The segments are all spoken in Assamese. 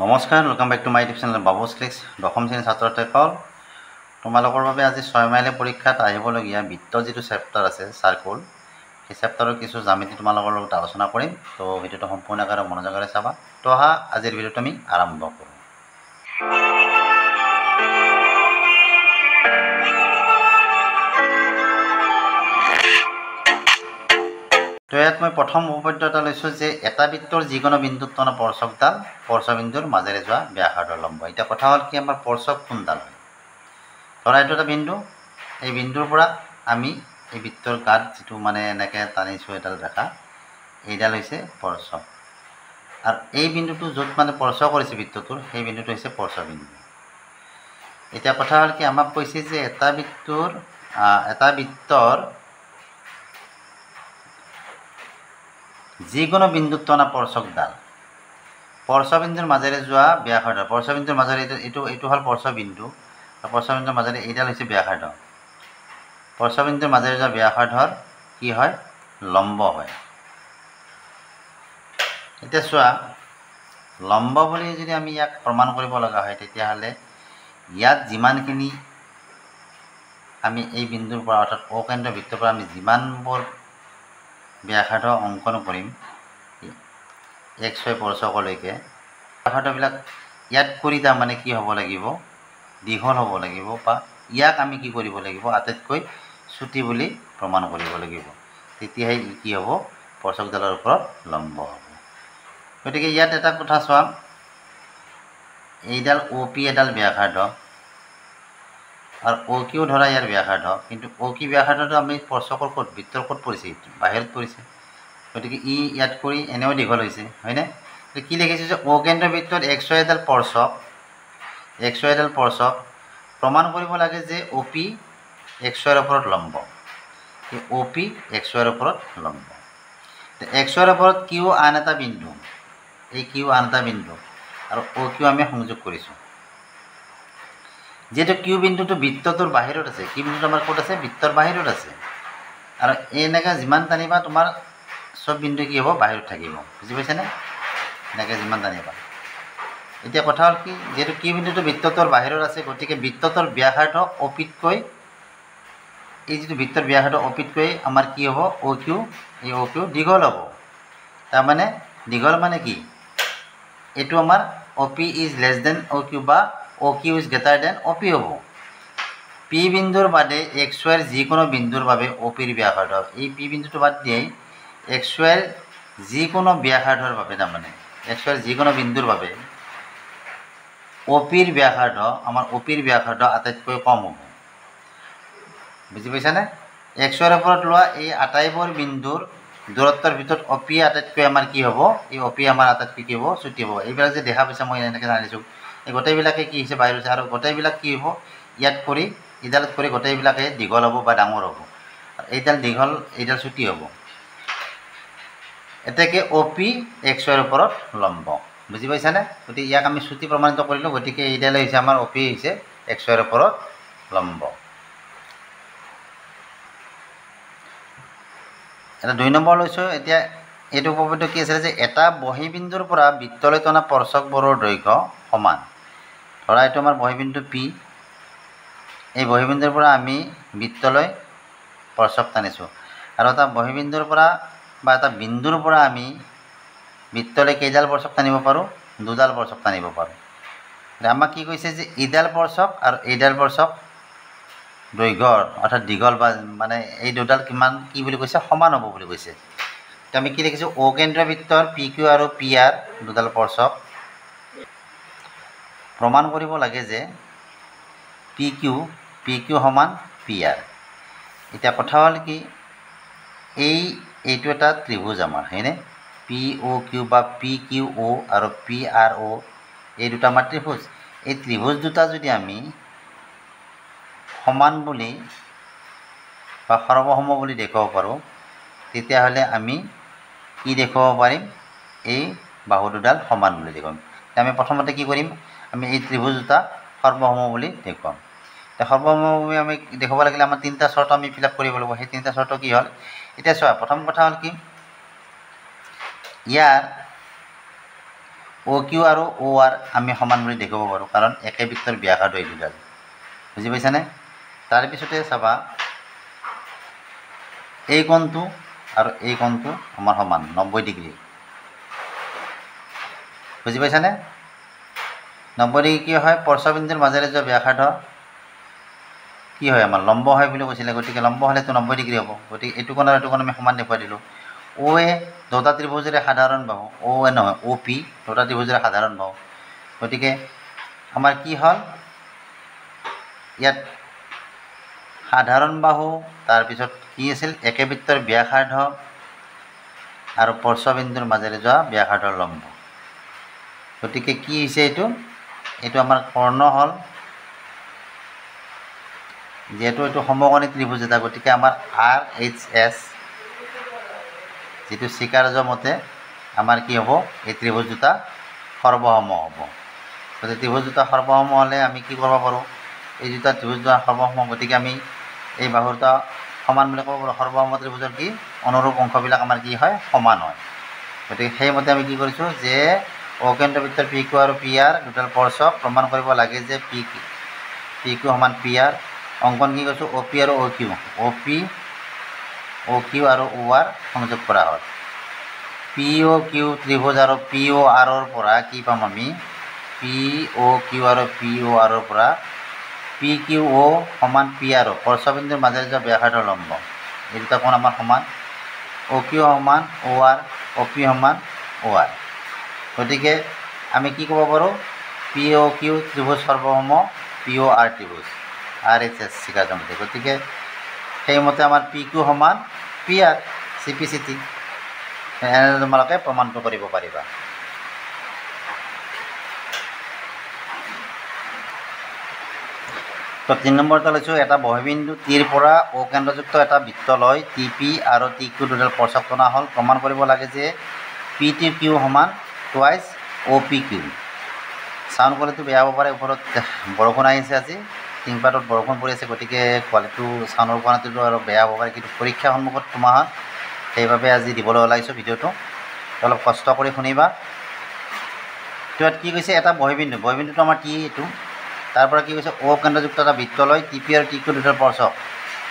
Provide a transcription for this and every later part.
নমস্কাৰ, welcome back to my YouTube channel Babu's clicks. দশম শ্ৰেণীৰ ছাত্ৰ-ছাত্ৰীসকল, তোমালোকৰ বাবে আজি 6 মাইল পৰীক্ষাত আহিবলগীয়া বৃত্ত যিটো চেপ্টাৰ আছে চাৰ্কুল, সেই চেপ্টাৰৰ কিছু জ্যামিতি তোমালোকৰ লগত আলোচনা কৰিম। তো ভিডিঅ'টো সম্পূৰ্ণভাৱে মনোযোগেৰে চাবা। তো অহা আজিৰ ভিডিঅ'টো আমি আৰম্ভ কৰোঁ। তো ইয়াত মই প্ৰথম উপপাদ্য এটা লৈছোঁ যে এটা বৃত্তৰ যিকোনো বিন্দুত থকা স্পৰ্শকডাল স্পৰ্শবিন্দুৰ মাজেৰে যোৱা ব্যাসাৰ্ধৰ লম্ব। এতিয়া কথা হ'ল কি, আমাৰ স্পৰ্শক কোনডাল হয়? ধৰা এইটো এটা বিন্দু, এই বিন্দুৰ পৰা আমি এই বৃত্তৰ গাত যিটো মানে এনেকৈ টানিছোঁ এডাল ৰেখা, এইডাল হৈছে স্পৰ্শক। আৰু এই বিন্দুটো য'ত মানে স্পৰ্শ কৰিছে বৃত্তটোৰ, সেই বিন্দুটো হৈছে স্পৰ্শবিন্দু। এতিয়া কথা হ'ল কি, আমাক কৈছে যে এটা বৃত্তৰ যিকোনো বিন্দুত থকা স্পৰ্শকডাল স্পৰ্শবিন্দুৰ মাজেৰে যোৱা ব্যাসাৰ্ধ, স্পৰ্শবিন্দুৰ মাজেৰে এইটো হ'ল স্পৰ্শবিন্দু, স্পৰ্শবিন্দুৰ মাজেৰে এইডাল হৈছে ব্যাসাৰ্ধ। স্পৰ্শবিন্দুৰ মাজেৰে যোৱা ব্যাসাৰ্ধৰ কি হয়? লম্ব হয়। এতিয়া চোৱা, লম্ব বুলি যদি আমি ইয়াক প্ৰমাণ কৰিব লগা হয়, তেতিয়াহ'লে ইয়াত যিমানখিনি আমি এই বিন্দুৰ পৰা অৰ্থাৎ অকেন্দ্ৰ বৃত্তৰ পৰা আমি যিমানবোৰ ব্যাসাৰ্ধ অংকন কৰিম XY স্পৰ্শকলৈকে, ব্যাসাৰ্ধবিলাক ইয়াত কৰি তাৰমানে কি হ'ব লাগিব? দীঘল হ'ব লাগিব, বা ইয়াক আমি কি কৰিব লাগিব? আটাইতকৈ চুটি বুলি প্ৰমাণ কৰিব লাগিব। তেতিয়াহে ই কি হ'ব? স্পৰ্শকডালৰ ওপৰত লম্ব হ'ব। গতিকে ইয়াত এটা কথা চোৱা, এইডাল OP এডাল ব্যাসাৰ্ধ আৰু OQ ধৰা ইয়াৰ ব্যাসাৰ্ধ, কিন্তু OQ ব্যাসাৰ্ধটো আমি স্পৰ্শকৰ ক'ত? বৃত্তৰ ক'ত পৰিছে? বাহিৰত পৰিছে। গতিকে ই ইয়াত কৰি এনেও দীঘল হৈছে, হয়নে? কি লিখিছোঁ যে অকেন্দ্ৰ বৃত্তত XY এডাল স্পৰ্শক প্ৰমাণ কৰিব লাগে যে OP XYৰ ওপৰত লম্ব। OP XYৰ ওপৰত লম্ব। XYৰ ওপৰত Q আন এটা বিন্দু, এই Q আন এটা বিন্দু আৰু OQ আমি সংযোগ কৰিছোঁ। যিহেতু Q বিন্দুটো বৃত্তটোৰ বাহিৰত আছে, Q বিন্দুটো আমাৰ ক'ত আছে? বৃত্তৰ বাহিৰত আছে। আৰু এনেকৈ যিমান টানিবা তোমাৰ চব বিন্দু কি হ'ব? বাহিৰত থাকিব। বুজি পাইছেনে? এনেকৈ যিমান টানিবা। এতিয়া কথা হ'ল কি, যিহেতু Q বিন্দুটো বৃত্তটোৰ বাহিৰত আছে, গতিকে বৃত্তটোৰ ব্যাসাৰ্ধ OPতকৈ, এই যিটো বৃত্তৰ ব্যাসাৰ্ধ OPতকৈ আমাৰ কি হ'ব? OQ, এই OQ দীঘল হ'ব। তাৰমানে দীঘল মানে কি? এইটো আমাৰ OP is less than OQ বা OQ is greater than OP হ'ব। P বিন্দুৰ বাদে XYৰ যিকোনো বিন্দুৰ বাবে OPৰ ব্যাসাৰ্ধ, এই P বিন্দুটো বাদ দিয়েই XYৰ যিকোনো ব্যাসাৰ্ধৰ বাবে, তাৰমানে XYৰ যিকোনো বিন্দুৰ বাবে OPৰ ব্যাসাৰ্ধ, আমাৰ OPৰ ব্যাসাৰ্ধ আটাইতকৈ কম হ'ব। বুজি পাইছানে? XYৰ ওপৰত লোৱা এই আটাইবোৰ বিন্দুৰ দূৰত্বৰ ভিতৰত OP আটাইতকৈ আমাৰ কি হ'ব? এই OP আমাৰ আটাইতকৈ কি হ'ব? চুটি হ'ব। এইবিলাক যে দেখা পাইছা মই এনেকৈ জানিছোঁ, এই গোটেইবিলাকে কি হৈছে? বাহিৰ হৈছে। আৰু গোটেইবিলাক কি হ'ব? ইয়াত কৰি এইডালত কৰি গোটেইবিলাকে দীঘল হ'ব বা ডাঙৰ হ'ব। এইডাল দীঘল, এইডাল চুটি হ'ব। এতেকে OP XYৰ ওপৰত লম্ব। বুজি পাইছানে? গতিকে ইয়াক আমি চুটি প্ৰমাণিত কৰিলোঁ। গতিকে এইডালে হৈছে আমাৰ OP হৈছে XYৰ ওপৰত লম্ব। এটা 2 নম্বৰ লৈছোঁ। এতিয়া এইটো উপপাদ্য কি আছিলে যে এটা বহিবিন্দুৰ পৰা বৃত্তলৈ টনা স্পৰ্শকবোৰৰ দৈৰ্ঘ্য সমান। ধৰা এইটো আমাৰ বহিবিন্দু P, এই বহিবিন্দুৰ পৰা আমি বৃত্তলৈ স্পৰ্শক টানিছোঁ। আৰু এটা বহিবিন্দুৰ পৰা বা এটা বিন্দুৰ পৰা আমি বৃত্তলৈ কেইডাল স্পৰ্শক টানিব পাৰোঁ? 2ডাল স্পৰ্শক টানিব পাৰোঁ। আমাক কি কৈছে যে এইডাল স্পৰ্শক আৰু এইডাল স্পৰ্শক দৈৰ্ঘ্যৰ অৰ্থাৎ দীঘল বা মানে এই দুডাল কিমান কি বুলি কৈছে? সমান হ'ব বুলি কৈছে। তো আমি কি লিখিছোঁ? অকেন্দ্ৰ বৃত্তৰ PQ আৰু PR দুডাল স্পৰ্শক প্ৰমাণ কৰিব লাগে যে PQ সমান PR। এতিয়া কথা হ'ল কি, এইটো এটা ত্ৰিভুজ আমাৰ, হয়নে? POQ বা PQO আৰু PRO এই দুটা আমাৰ ত্ৰিভুজ। এই ত্ৰিভুজ দুটা যদি আমি সমান বুলি বা সৰ্বসম বুলি দেখুৱাব পাৰোঁ, তেতিয়াহ'লে আমি কি দেখুৱাব পাৰিম? এই বাহু দুডাল সমান বুলি দেখুৱাম। আমি প্ৰথমতে কি কৰিম? আমি এই ত্ৰিভুজ দুটা সৰ্বসম বুলি দেখুৱাম। এতিয়া সৰ্বসম বুলি আমি দেখুৱাব লাগিলে আমাৰ 3টা চৰ্ত আমি ফিল আপ কৰিব লাগিব। সেই 3টা চৰ্ত কি হ'ল? এতিয়া চোৱা, প্ৰথম কথা হ'ল কি, ইয়াৰ অ' কিউ আৰু অ' আৰ আমি সমান বুলি দেখিব পাৰোঁ, কাৰণ একে বৃত্তৰ ব্যাসাৰ্ধ এই দুডাল। বুজি পাইছানে? তাৰপিছতে চাবা এই কোণটো আৰু এই কোণটো আমাৰ সমান 90 ডিগ্ৰী। বুজি পাইছানে? 90 ডিগ্ৰী কি হয়? স্পৰ্শবিন্দুৰ মাজেৰে যোৱা ব্যাসাৰ্ধ কি হয়? আমাৰ লম্ব হয় বুলি কৈছিলে, গতিকে লম্ব হ'লেতো 90 ডিগ্ৰী হ'ব। গতিকে এইটো কোণ আৰু এইটো কোণ আমি সমান দেখুৱাই দিলোঁ। অ' এ দুটা ত্ৰিভুজৰে সাধাৰণ বাহু, অ' এ নহয় অ' পি দুটা ত্ৰিভুজৰে সাধাৰণ বাহু। গতিকে আমাৰ কি হ'ল? ইয়াত সাধাৰণ বাহু, তাৰপিছত কি আছিল? একে বৃত্তৰ ব্যাসাৰ্ধ আৰু স্পৰ্শবিন্দুৰ মাজেৰে যোৱা ব্যাসাৰ্ধৰ লম্ব। গতিকে কি হৈছে এইটো? এইটো আমাৰ কৰ্ণ হ'ল। যিহেতু এইটো সমকোণী ত্ৰিভুজ এটা, গতিকে আমাৰ RHS যিটো স্বীকাৰ্য মতে আমাৰ কি হ'ব? এই ত্ৰিভুজ দুটা সৰ্বসম হ'ব। গতিকে ত্ৰিভুজ দুটা সৰ্বসম হ'লে আমি কি কৰিব পাৰোঁ? এই দুটা ত্ৰিভুজ দুটা সৰ্বসম, গতিকে আমি এই বাহু দুটা সমান বুলি ক'ব পাৰোঁ। সৰ্বসম ত্ৰিভুজৰ কি অনুৰূপ অংশবিলাক আমাৰ কি হয়? সমান হয়। গতিকে সেইমতে আমি কি কৰিছোঁ যে অকেন্দ্ৰবৃত্তৰ পি কিউ আৰু পি আৰ দুডাল স্পৰ্শক প্ৰমাণ কৰিব লাগে যে পি কিউ সমান পি আৰ। অংকন কি কৈছোঁ? অ' পি আৰু অ' কিউ, অ' কিউ আৰু অ' আৰ সংযোগ কৰা হ'ল। পি অ' কিউ ত্ৰিভুজ আৰু পি অ' আৰৰ পৰা কি পাম আমি? পি অ' কিউ আৰু পি অ' আৰৰ পৰা পি কিউ অ' সমান পি আৰ অ' স্পৰ্শবিন্দুৰ মাজেৰে যোৱা ব্যাসাৰ্ধৰ লম্ব। এই দুটা কোণ আমাৰ সমান। অ' কিউ সমান অ' আৰ, অ' পি সমান অ' আৰ। গতিকে আমি কি ক'ব পাৰোঁ? পি অ' কিউ ত্ৰিভুজ সৰ্বসম পি অ' আৰ ত্ৰিভুজ, RHS স্বীকাৰ্য মতে। গতিকে সেইমতে আমাৰ পি কিউ সমান পি আৰ, CP/CT। এনে তোমালোকে প্ৰমাণটো কৰিব পাৰিবা। তো 3 নম্বৰটা লৈছোঁ, এটা বহিবিন্দু টিৰ পৰা অকেন্দ্ৰযুক্ত এটা বৃত্ত লৈ টি পি আৰু টি কিউ দুডাল স্পৰ্শক টনা হ'ল। প্ৰমাণ কৰিব লাগে যে পি টি কিউ সমান টুৱাইচ অ' পি কিউ। চাউণ্ড কোৱালিটি বেয়া হ'ব পাৰে, ওপৰত বৰষুণ আহিছে আজি, টিংপাতত বৰষুণ পৰি আছে, গতিকে কোৱালিটিটো চাউণ্ডৰ কোৱালিটিটো আৰু বেয়া হ'ব পাৰে। কিন্তু পৰীক্ষা সন্মুখত তোমাৰ সেইবাবে আজি দিবলৈ ওলাইছোঁ ভিডিঅ'টো, অলপ কষ্ট কৰি শুনিবা। তো ইয়াত কি কৈছে? এটা বহিবিন্দুটো আমাৰ টি, এইটো তাৰ পৰা কি কৈছে? অকেন্দ্ৰযুক্ত এটা বৃত্ত লৈ টি পি আৰু টি কিউ দুডাল স্পৰ্শক,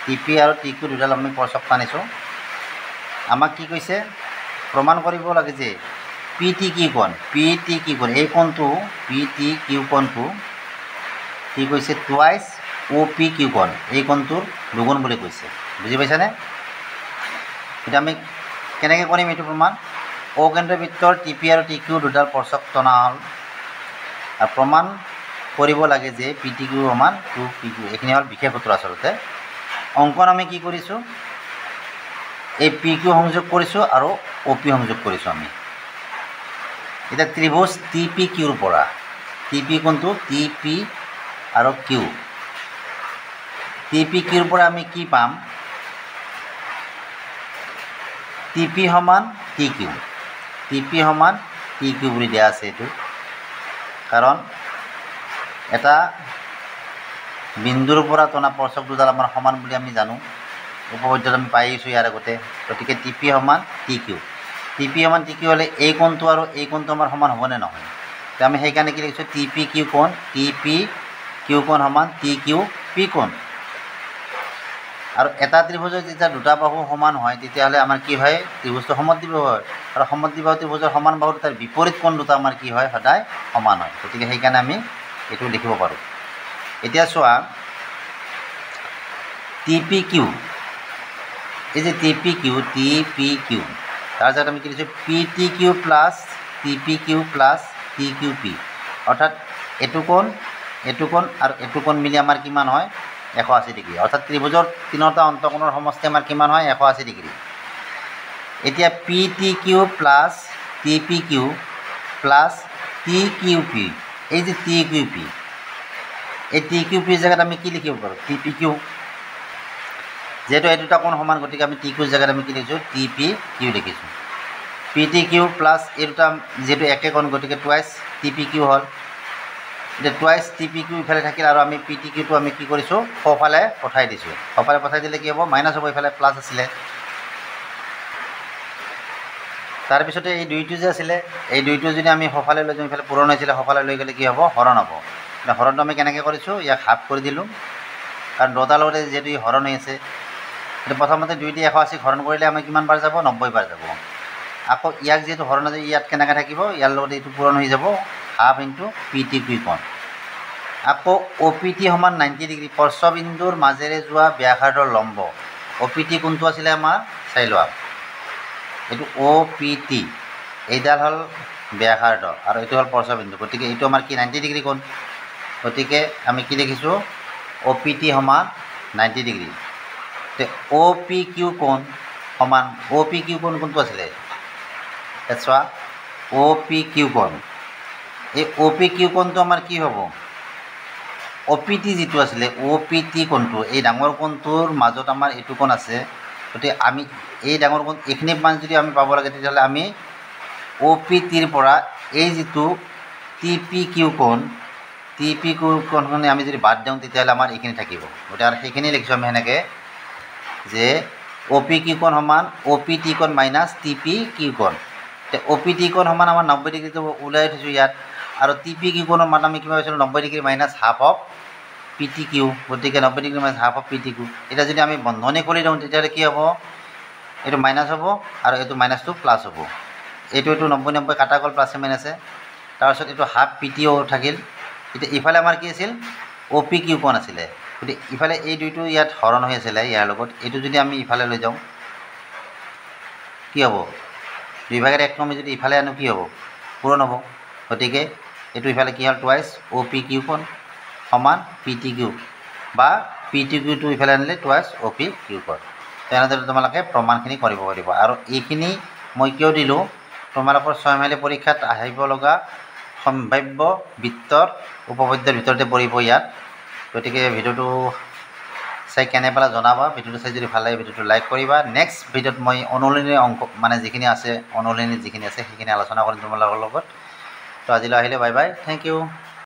টি পি আৰু টি কিউ দুডাল আমি স্পৰ্শক টানিছোঁ। আমাক কি কৈছে? প্ৰমাণ কৰিব লাগে যে পি টি কিউ কোণ, এই কোণটো পি টি কিউ কোণটো কি কৈছে? টুৱাইচ অ' পি কিউ কোণ, এই কোণটোৰ দুগুণ বুলি কৈছে। বুজি পাইছানে? এতিয়া আমি কেনেকৈ কৰিম এইটো প্ৰমাণ? অকেন্দ্ৰবৃত্তৰ টি পি আৰু টি কিউ দুডাল স্পৰ্শক টনা হ'ল। আৰু প্ৰমাণ কৰিব লাগে যে পি টি কিউ সমান 2 PQ। এইখিনি হ'ল বিশেষ সূত্ৰ আচলতে। অংকন আমি কি কৰিছোঁ? এই পি কিউ সংযোগ কৰিছোঁ আৰু অ' পি সংযোগ কৰিছোঁ আমি। এতিয়া ত্ৰিভুজ টি পি কিউৰ পৰা, টি পি কোনটো? টি পি আৰু কিউ। টি পি কিউৰ পৰা আমি কি পাম? টি পি সমান টি কিউ, টি পি সমান টি কিউ বুলি দিয়া আছে এইটো, কাৰণ এটা বিন্দুৰ পৰা টনা স্পৰ্শক দুডাল আমাৰ সমান বুলি আমি জানো, উপপাদ্যত আমি পাই আহিছোঁ ইয়াৰ আগতে। গতিকে টি পি সমান টি কিউ, টি পি সমান টি কিউ হ'লে এই কোণটো আৰু এই কোণটো আমাৰ সমান হ'বনে নহয়? তো আমি সেইকাৰণে কি লিখিছোঁ? টি পি কিউ কোণ, টি পি কিউ কোণ সমান টি কিউ পি কোণ। আৰু এটা ত্ৰিভুজৰ যেতিয়া দুটা বাহু সমান হয়, তেতিয়াহ'লে আমাৰ কি হয়? ত্ৰিভুজটো সমদ্বিবাহু হয়, আৰু সমদ্বিবাহু ত্ৰিভুজৰ সমান বাহু দুটাৰ বিপৰীত কোণ দুটা আমাৰ কি হয়? সদায় সমান হয়। গতিকে সেইকাৰণে আমি এইটো লিখিব পাৰোঁ। এতিয়া চোৱা, টি পি কিউ, এই যে টি পি কিউ তাৰ জেগাত আমি কি লিখিছোঁ? P T Q plus T P Q plus T Q P, অৰ্থাৎ এইটো কোণ আৰু এইটো কোণ মিলি আমাৰ কিমান হয়? 180 ডিগ্ৰী। অৰ্থাৎ ত্ৰিভুজৰ তিনিটা অন্তঃকোণৰ সমষ্টি আমাৰ কিমান হয়? 180 ডিগ্ৰী। এতিয়া P T Q plus T P Q plus T Q P, এই যে টি কিউ পি, এই টি কিউ পিৰ জেগাত আমি কি লিখিব পাৰোঁ? T P Q. যিহেতু এই দুটা কোণ সমান, গতিকে আমি টি কিউৰ জেগাত আমি কি লিখিছোঁ? টি পি কিউ লিখিছোঁ। পি টি কিউ প্লাছ এই দুটা যিহেতু একে কোণ, গতিকে টুৱাইচ টি পি কিউ হ'ল। এতিয়া টুৱাইচ টি পি কিউ ইফালে থাকিল, আৰু আমি পি টি কিউটো আমি কি কৰিছোঁ? সোঁফালে পঠাই দিছোঁ। সোঁফালে পঠাই দিলে কি হ'ব? মাইনাছ হ'ব, ইফালে প্লাছ আছিলে। তাৰপিছতে এই দুইটো যে আছিলে এই দুইটো যদি আমি সফালে লৈ যাওঁ ইফালে পূৰণ হৈছিলে সফালে লৈ গ'লে কি হ'ব হৰণ হ'ব এতিয়া হৰণটো আমি কেনেকৈ কৰিছোঁ ইয়াক হাফ কৰি দিলোঁ কাৰণ 2টাৰ লগতে যিহেতু ই হৰণ হৈ আছে এতিয়া প্ৰথমতে 2 দি 180 হৰণ কৰিলে আমাৰ কিমান বাৰ যাব 90 বাৰ যাব আকৌ ইয়াক যিহেতু হৰণ আছে ইয়াত কেনেকৈ থাকিব ইয়াৰ লগতে এইটো পূৰণ হৈ যাব half into P T Q কোণ আকৌ অ' পি টি সমান 90 ডিগ্ৰী স্পৰ্শবিন্দুৰ মাজেৰে যোৱা ব্যাসাৰ্ধৰ লম্ব অ' পি টি কোনটো আছিলে আমাৰ চাই লোৱা এইটো অ' পি টি এইডাল হ'ল ব্যাসাৰ্ধ আৰু এইটো হ'ল স্পৰ্শবিন্দু গতিকে এইটো আমাৰ কি 90 ডিগ্ৰী কোণ গতিকে আমি কি দেখিছোঁ অ' পি টি সমান 90 ডিগ্ৰী অ' পি কিউ কোণ সমান অ' পি কিউ কোণ কোনটো আছিলে চোৱা অ' পি কিউ কোণ এই অ' পি কিউ কোণটো আমাৰ কি হ'ব অ' পি টি যিটো আছিলে অ' পি টি কোণটো এই ডাঙৰ কোণটোৰ মাজত আমাৰ এইটো কোণ আছে গতিকে আমি এই ডাঙৰ কোণ এইখিনি মান যদি আমি পাব লাগে তেতিয়াহ'লে আমি অ' পি টিৰ পৰা এই যিটো টি পি কিউ কোণ টি পি কিউ কোণখিনি আমি যদি বাদ দিওঁ তেতিয়াহ'লে আমাৰ এইখিনি থাকিব গতিকে আৰু সেইখিনি লিখিছোঁ আমি সেনেকৈ যে অ' পি কিউ কোণ সমান অ' পি টি কোণ মাইনাছ টি পি কিউ কোণ অ' পি টি কোণ সমান আমাৰ 90 ডিগ্ৰীটো ওলাই থৈছোঁ ইয়াত আৰু টি পি কিউ কোণৰ মান আমি কিমান পাইছিলোঁ 90 degree minus half of P T Q গতিকে 90 degree minus half of P T Q এতিয়া যদি আমি বন্ধনী কৰি দিওঁ তেতিয়াহ'লে কি হ'ব এইটো মাইনাছ হ'ব আৰু এইটো মাইনাছটো প্লাছ হ'ব এইটো 90 কাটা গ'ল প্লাছে মাইনাছে তাৰপিছত এইটো হাফ পি টি অ' থাকিল এতিয়া ইফালে আমাৰ কি আছিল অ' পি কিউ কোণ আছিলে গতিকে ইফালে এই দুইটো ইয়াত হৰণ হৈ আছিলে ইয়াৰ লগত এইটো যদি আমি ইফালে লৈ যাওঁ কি হ'ব 2 ভাগেৰে 1 আমি যদি ইফালে আনো কি হ'ব পূৰণ হ'ব গতিকে এইটো ইফালে কি হ'ল টুৱাইছ অ' পি কিউ কোণ সমান পি টি কিউ বা পি টি কিউটো ইফালে আনিলে টুৱাইছ অ' পি কিউ কোণ তেনেদৰে তোমালোকে প্ৰমাণখিনি কৰিব পাৰিব আৰু এইখিনি মই কিয় দিলোঁ তোমালোকৰ 6 মাইলী পৰীক্ষাত আহিব লগা সম্ভাৱ্য বৃত্তৰ উপপাদ্যৰ ভিতৰতে পৰিব ইয়াত গতিকে ভিডিঅ'টো চাই কেনে পালা জনাবা ভিডিঅ'টো চাই যদি ভাল লাগে ভিডিঅ'টো লাইক কৰিবা নেক্সট ভিডিঅ'ত মই অনুলিনিৰ অংক মানে যিখিনি আছে অনুলিনিৰ যিখিনি আছে সেইখিনি আলোচনা কৰিম তোমালোকৰ লগত তো আজিলৈ আহিলে বাই বাই থেংক ইউ